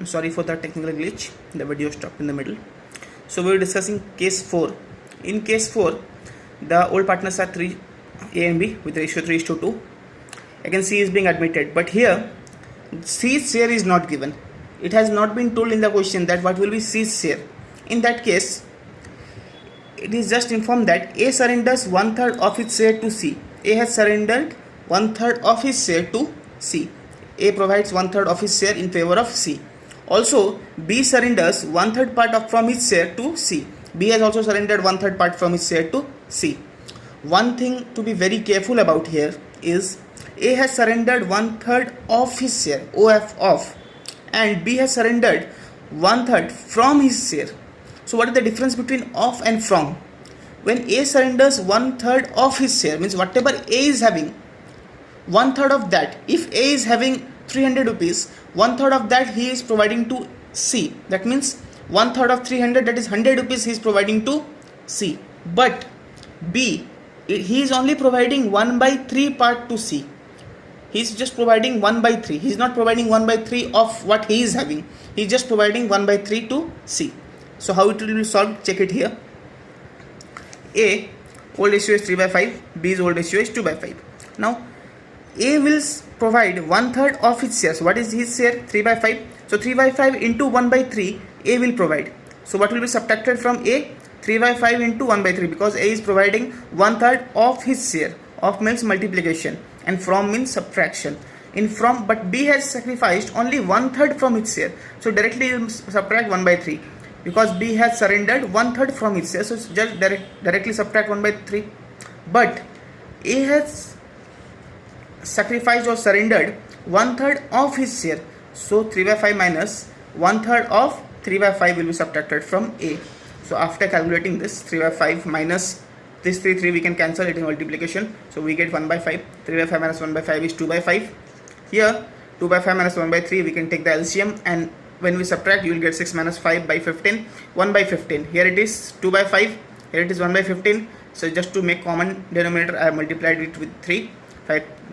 Sorry for the technical glitch, the video stopped in the middle. So we were discussing case 4. In case 4, the old partners are 3 A and B with ratio 3:2. Again C is being admitted, but here C's share is not given. It has not been told in the question that what will be C's share. In that case, it is just informed that A surrenders 1/3 of its share to C. A has surrendered 1/3 of his share to C. A provides 1/3 of his share in favor of C. Also, B surrenders 1/3 part from his share to C. B has also surrendered 1/3 part from his share to C. One thing to be very careful about here is A has surrendered 1/3 of his share, OF, and B has surrendered 1/3 from his share. So what is the difference between of and from? When A surrenders 1/3 of his share, means whatever A is having, 1/3 of that, if A is having 300 rupees, 1/3 of that he is providing to C. That means 1/3 of 300, that is 100 rupees he is providing to C. But B, he is only providing 1/3 part to C. He is just providing 1/3. He is not providing 1/3 of what he is having. He is just providing 1/3 to C. So how it will be solved? Check it here. A old ratio is 3/5. B's old ratio is 2/5. Now A will provide 1/3 of his share. So what is his share? 3/5. So 3/5 into 1/3 A will provide. So what will be subtracted from A? 3/5 into 1/3, because A is providing 1/3 of his share. Of means multiplication and from means subtraction. In from, but B has sacrificed only 1/3 from its share. So directly you subtract 1/3, because B has surrendered 1/3 from its share. So just directly subtract 1/3. But A has sacrificed or surrendered 1/3 of his share. So 3/5 minus 1/3 of 3/5 will be subtracted from A. So after calculating this, 3/5 minus this 3 we can cancel it in multiplication. So we get 1/5. 3/5 minus 1/5 is 2/5. Here 2/5 minus 1/3 we can take the LCM, and when we subtract you will get 6 minus 5/15, 1/15. Here it is 2/5, here it is 1/15. So just to make common denominator, I have multiplied it with 3.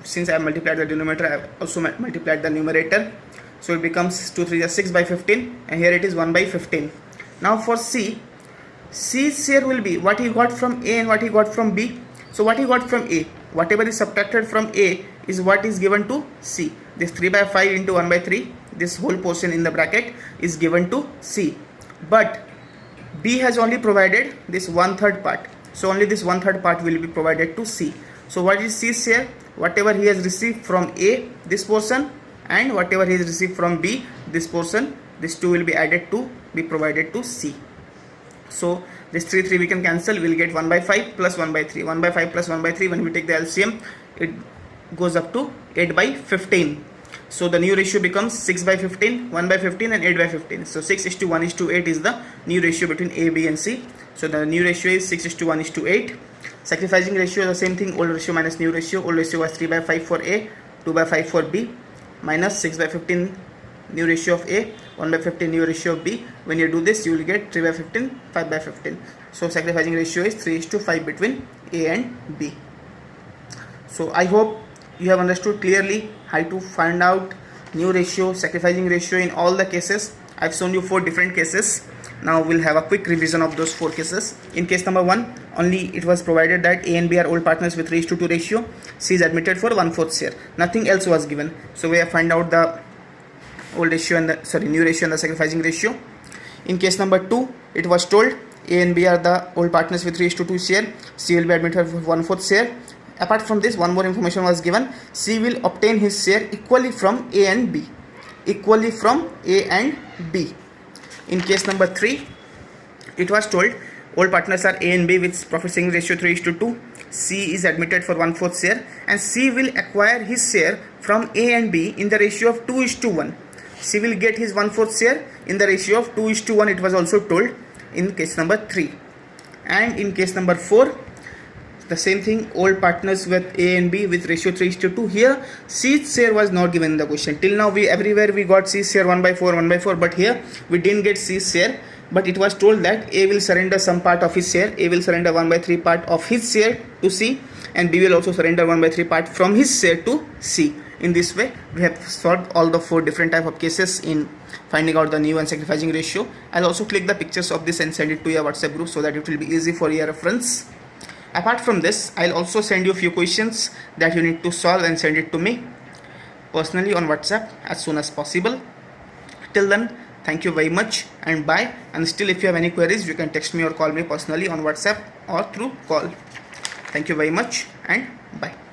Since I have multiplied the denominator, I have also multiplied the numerator. So it becomes 2 3 is 6/15, and here it is 1/15. Now for C's share will be what he got from A and what he got from B. So what he got from A, whatever is subtracted from A is what is given to C. This 3/5 into 1/3, this whole portion in the bracket is given to C. But B has only provided this 1/3 part. So only this 1/3 part will be provided to C. So what is C's share? Whatever he has received from A, this portion, and whatever he has received from B, this portion, these two will be added to be provided to C. So this 3 we can cancel. We will get 1/5 plus 1/3. 1/5 plus 1/3, when we take the LCM, it goes up to 8/15. So the new ratio becomes 6/15, 1/15 and 8/15. So 6:1:8 is the new ratio between A, B and C. So the new ratio is 6:1:8. Sacrificing ratio is the same thing, old ratio minus new ratio. Old ratio was 3/5 for A, 2/5 for B, minus 6/15 new ratio of A, 1/15 new ratio of B. When you do this, you will get 3/15, 5/15. So sacrificing ratio is 3:5 between A and B. So I hope you have understood clearly how to find out new ratio, sacrificing ratio in all the cases. I have shown you 4 different cases. Now we'll have a quick revision of those 4 cases. In case number 1, only it was provided that A and B are old partners with 3:2 ratio. C is admitted for 1/4 share. Nothing else was given. So we have find out the old ratio and the new ratio and the sacrificing ratio. In case number 2, it was told A and B are the old partners with 3:2 share. C will be admitted for 1/4 share. Apart from this, one more information was given. C will obtain his share equally from A and B. Equally from A and B. In case number 3, it was told old partners are A and B with profit sharing ratio 3:2. C is admitted for 1/4 share, and C will acquire his share from A and B in the ratio of 2:1. C will get his 1/4 share in the ratio of 2:1. It was also told in case number 3. And in case number 4, the same thing, old partners with A and B with ratio 3:2. Here C's share was not given in the question. Till now everywhere we got C's share 1/4, 1/4, but here we didn't get C's share. But it was told that A will surrender some part of his share. A will surrender 1/3 part of his share to C, and B will also surrender 1/3 part from his share to C. In this way, we have solved all the 4 different type of cases in finding out the new and sacrificing ratio. I'll also click the pictures of this and send it to your WhatsApp group so that it will be easy for your reference. Apart from this, I'll also send you a few questions that you need to solve and send it to me personally on WhatsApp as soon as possible. Till then, thank you very much and bye. And still, if you have any queries, you can text me or call me personally on WhatsApp or through call. Thank you very much and bye.